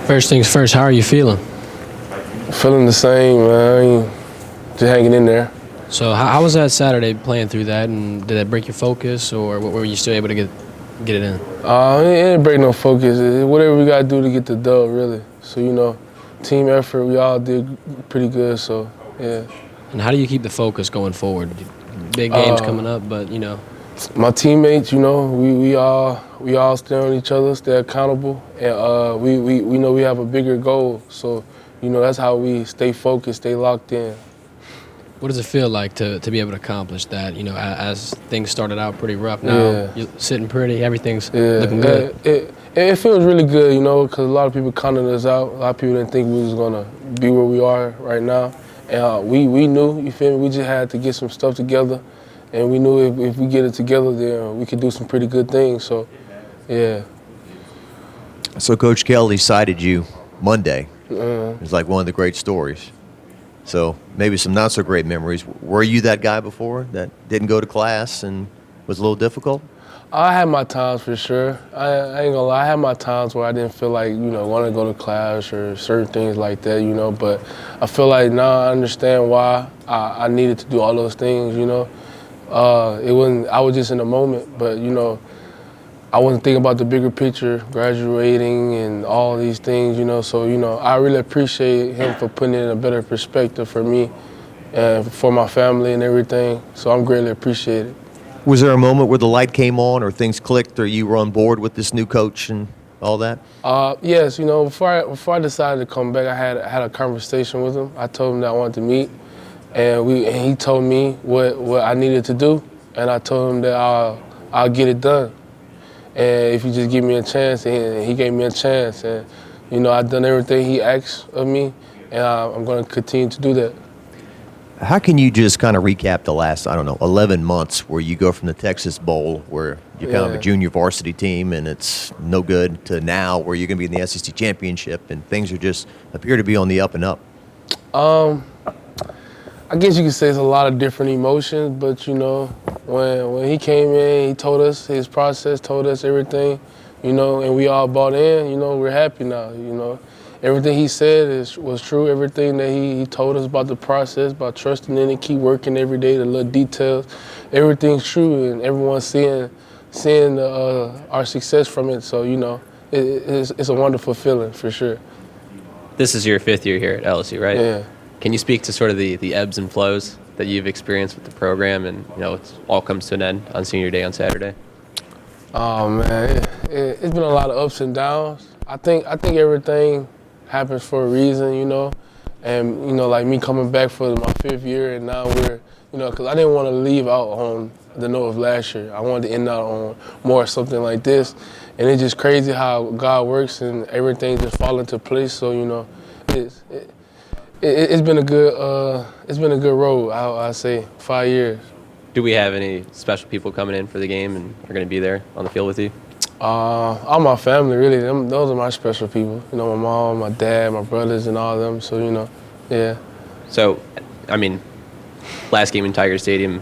First things first, how are you feeling? Feeling the same, man. Just hanging in there. So how was that Saturday playing through that, and did that break your focus, or were you still able to get it in? It didn't break no focus. Whatever we got to do to get the dub, really. So, team effort, we all did pretty good, so, yeah. And how do you keep the focus going forward? Big games coming up, but, My teammates, we all stay on each other, stay accountable, and we know we have a bigger goal. So, that's how we stay focused, stay locked in. What does it feel like to be able to accomplish that, as things started out pretty rough? Now you're sitting pretty, everything's looking good. It feels really good, because a lot of people counted us out. A lot of people didn't think we was going to be where we are right now. And we knew, you feel me, we just had to get some stuff together. And we knew if we get it together, then we could do some pretty good things. So, yeah. So Coach Kelly cited you Monday. It was like one of the great stories. So maybe some not so great memories. Were you that guy before that didn't go to class and was a little difficult? I had my times for sure. I ain't gonna lie. I had my times where I didn't feel like, want to go to class or certain things like that, But I feel like now I understand why I needed to do all those things, It wasn't. I was just in the moment, but I wasn't thinking about the bigger picture, graduating and all these things, So I really appreciate him for putting it in a better perspective for me and for my family and everything. So I'm greatly appreciated. Was there a moment where the light came on, or things clicked, or you were on board with this new coach and all that? Yes. Before I decided to come back, I had a conversation with him. I told him that I wanted to meet. And he told me what I needed to do, and I told him that I'll get it done. And if you just give me a chance, and he gave me a chance, and I've done everything he asked of me, and I'm going to continue to do that. How can you just kind of recap the last, 11 months where you go from the Texas Bowl, where you're kind of a junior varsity team and it's no good, to now where you're going to be in the SEC championship and things are just appear to be on the up and up? I guess you could say it's a lot of different emotions, but when he came in, he told us his process, told us everything, and we all bought in. We're happy now. Everything he said was true. Everything that he told us about the process, about trusting in it, keep working every day, the little details, everything's true, and everyone's seeing our success from it. So it's a wonderful feeling for sure. This is your 5th year here at LSU, right? Yeah. Can you speak to sort of the ebbs and flows that you've experienced with the program, and it all comes to an end on senior day on Saturday? Oh man, it's been a lot of ups and downs. I think everything happens for a reason, and like me coming back for my 5th year, and now we're, because I didn't want to leave out on the note of last year. I wanted to end out on more something like this, and it's just crazy how God works and everything just fall into place. So It's been a good road. I say 5 years. Do we have any special people coming in for the game and are going to be there on the field with you? All my family, really. Those are my special people. My mom, my dad, my brothers, and all of them. So yeah. So, last game in Tiger Stadium,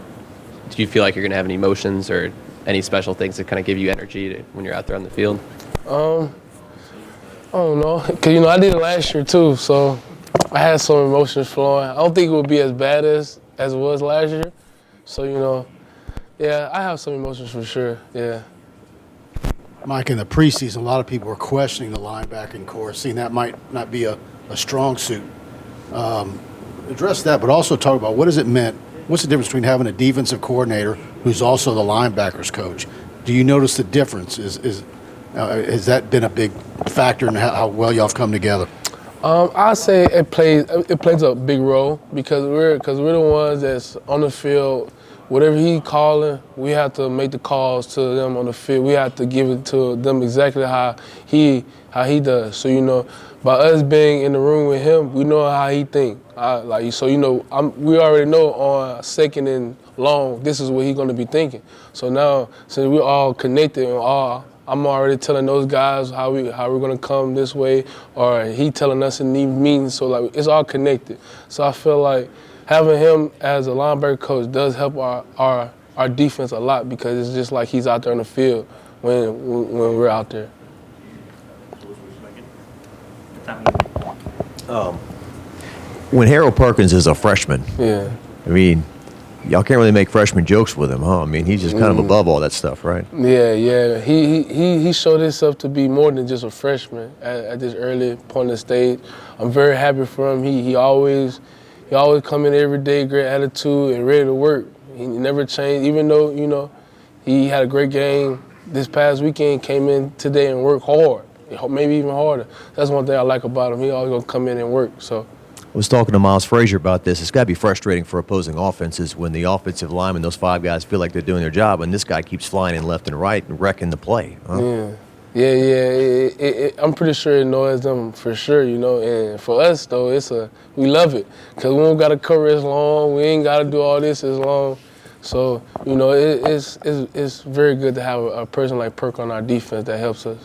do you feel like you're going to have any emotions or any special things that kind of give you energy when you're out there on the field? I don't know, because I did it last year too, so I had some emotions flowing. I don't think it would be as bad as it was last year. So, yeah, I have some emotions for sure, yeah. Mike, in the preseason, a lot of people were questioning the linebacking core, seeing that might not be a strong suit. Address that, but also talk about what has it meant. What's the difference between having a defensive coordinator who's also the linebackers coach? Do you notice the difference? Has that been a big factor in how well y'all have come together? I say it plays a big role because we're the ones that's on the field. Whatever he calling, we have to make the calls to them on the field. We have to give it to them exactly how he does. So by us being in the room with him, we know how he think. We already know on 2nd and long, this is what he's gonna be thinking. So now, since we're all connected and I'm already telling those guys how we're gonna come this way, or he telling us in these meetings. So it's all connected. So I feel like having him as a linebacker coach does help our defense a lot because it's just like he's out there on the field when we're out there. When Harold Perkins is a freshman, Yeah. I mean, y'all can't really make freshman jokes with him, huh? I mean, he's just kind of above all that stuff, right? Yeah. He showed himself to be more than just a freshman at this early point of the stage. I'm very happy for him. He always come in every day, great attitude and ready to work. He never changed, even though, you know, he had a great game this past weekend, came in today and worked hard, maybe even harder. That's one thing I like about him. He always gonna come in and work, so. I was talking to Miles Frazier about this. It's got to be frustrating for opposing offenses when the offensive linemen, those 5 guys, feel like they're doing their job, and this guy keeps flying in left and right and wrecking the play. Huh? Yeah. I'm pretty sure it annoys them for sure, you know. And for us though, we love it because we don't got to cover as long. We ain't got to do all this as long. So you know, it's very good to have a person like Perk on our defense that helps us.